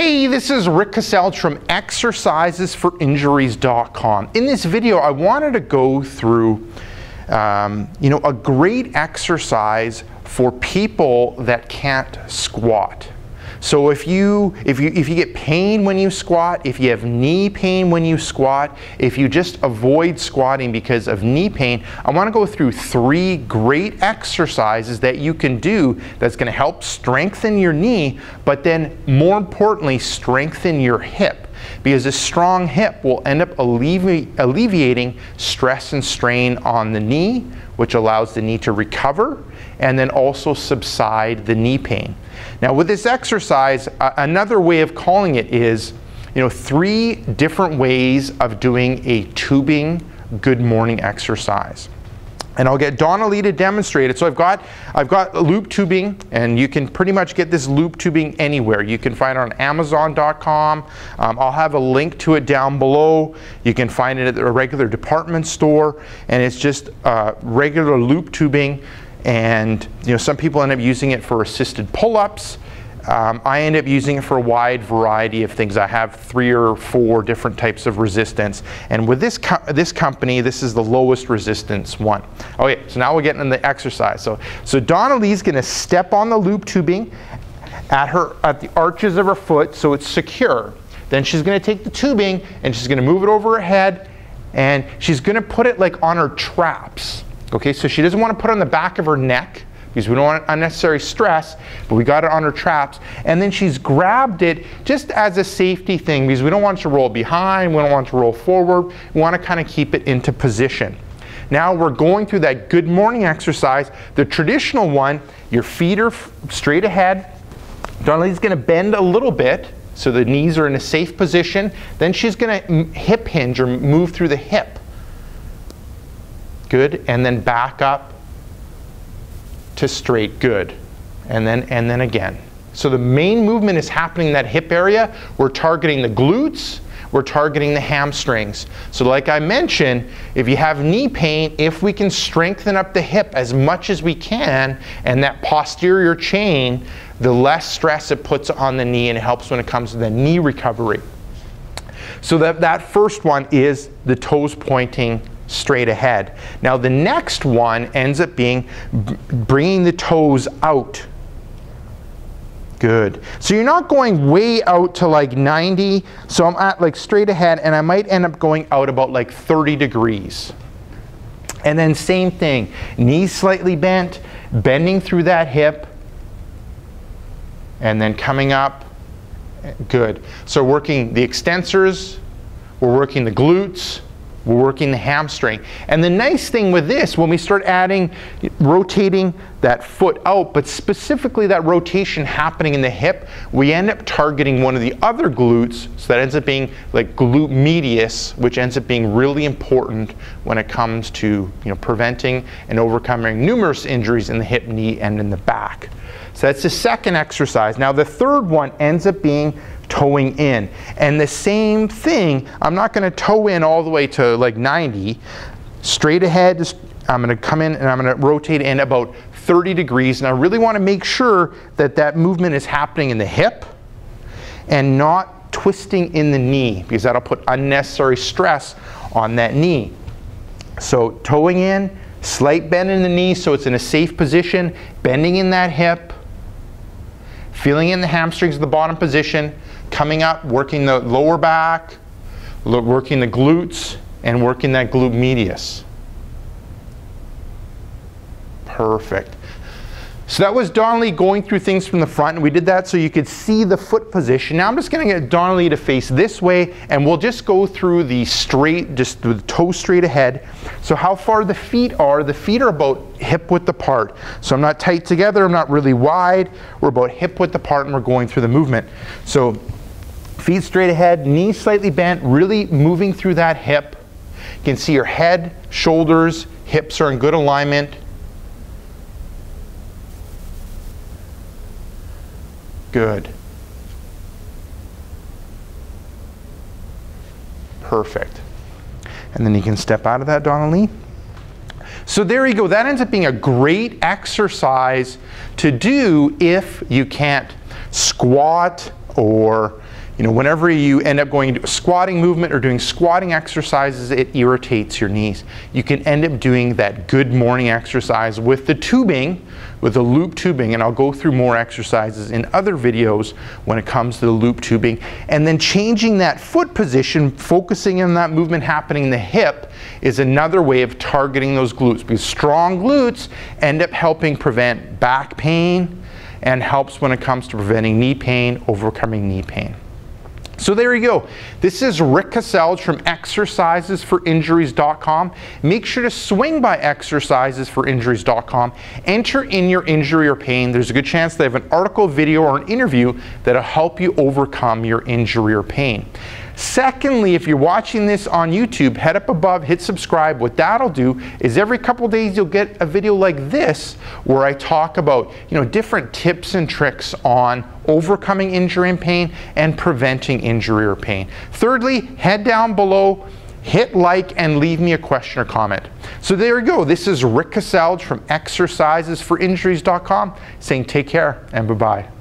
Hey, this is Rick Kaselj from exercisesforinjuries.com. In this video, I wanted to go through a great exercise for people that can't squat. So if you get pain when you squat, if you have knee pain when you squat, if you just avoid squatting because of knee pain, I want to go through 3 great exercises that you can do that's going to help strengthen your knee, but then more importantly, strengthen your hip. Because a strong hip will end up alleviating stress and strain on the knee, which allows the knee to recover and then also subside the knee pain. Now with this exercise, another way of calling it is, 3 different ways of doing a tubing good morning exercise. And I'll get Donna-Lee to demonstrate it. So I've got loop tubing, and you can pretty much get this loop tubing anywhere. You can find it on Amazon.com. I'll have a link to it down below. You can find it at a regular department store, and it's just regular loop tubing. And some people end up using it for assisted pull-ups. I end up using it for a wide variety of things. I have 3 or 4 different types of resistance. And with this company, this is the lowest resistance one. Okay, so now we're getting into the exercise. So Donna-Lee's gonna step on the loop tubing at the arches of her foot so it's secure. Then she's gonna take the tubing and she's gonna move it over her head, and she's gonna put it like on her traps. Okay, so she doesn't want to put it on the back of her neck because we don't want unnecessary stress, but we got it on her traps. And then she's grabbed it just as a safety thing because we don't want it to roll behind, we don't want it to roll forward, we want to kind of keep it into position. Now we're going through that good morning exercise. The traditional one, your feet are straight ahead. Donna-Lee's going to bend a little bit so the knees are in a safe position. Then she's going to hip hinge or move through the hip. Good, and then back up to straight, good, and then again. So the main movement is happening in that hip area. We're targeting the glutes, we're targeting the hamstrings. So like I mentioned, if you have knee pain, if we can strengthen up the hip as much as we can and that posterior chain, the less stress it puts on the knee, and it helps when it comes to the knee recovery. So that first one is the toes pointing straight ahead. Now the next one ends up being bringing the toes out. Good. So you're not going way out to like 90, so I'm at like straight ahead, and I might end up going out about like 30 degrees. And then same thing, knees slightly bent, bending through that hip, and then coming up. Good. So working the extensors, we're working the glutes, we're working the hamstring. And the nice thing with this, when we start rotating that foot out, but specifically that rotation happening in the hip, we end up targeting one of the other glutes, so that ends up being like glute medius, which ends up being really important when it comes to preventing and overcoming numerous injuries in the hip, knee, and in the back. So that's the second exercise. Now the third one ends up being toeing in. And the same thing, I'm not going to toe in all the way to like 90. Straight ahead, I'm going to come in and I'm going to rotate in about 30 degrees. And I really want to make sure that that movement is happening in the hip and not twisting in the knee, because that'll put unnecessary stress on that knee. So toeing in, slight bend in the knee so it's in a safe position, bending in that hip, feeling in the hamstrings at the bottom position, coming up, working the lower back, working the glutes, and working that glute medius. Perfect. So that was Donna-Lee going through things from the front, and we did that so you could see the foot position. Now I'm just going to get Donna-Lee to face this way, and we'll just go through the straight, just the toe straight ahead. So how far the feet are about hip width apart. So I'm not tight together, I'm not really wide, we're about hip width apart, and we're going through the movement. So feet straight ahead, knees slightly bent, really moving through that hip. You can see your head, shoulders, hips are in good alignment. Good. Perfect. And then you can step out of that, Donna-Lee. So there you go. That ends up being a great exercise to do if you can't squat or whenever you end up going into a squatting movement or doing squatting exercises, it irritates your knees. You can end up doing that good morning exercise with the tubing, with the loop tubing, and I'll go through more exercises in other videos when it comes to the loop tubing. And then changing that foot position, focusing on that movement happening in the hip, is another way of targeting those glutes, because strong glutes end up helping prevent back pain and helps when it comes to preventing knee pain, overcoming knee pain. So there you go. This is Rick Kaselj from exercisesforinjuries.com. Make sure to swing by exercisesforinjuries.com. Enter in your injury or pain. There's a good chance they have an article, video, or an interview that'll help you overcome your injury or pain. Secondly, if you're watching this on YouTube, head up above, hit subscribe. What that'll do is every couple days you'll get a video like this where I talk about different tips and tricks on overcoming injury and pain and preventing injury or pain. Thirdly, head down below, hit like, and leave me a question or comment. So there you go. This is Rick Kaselj from exercisesforinjuries.com saying take care and bye-bye.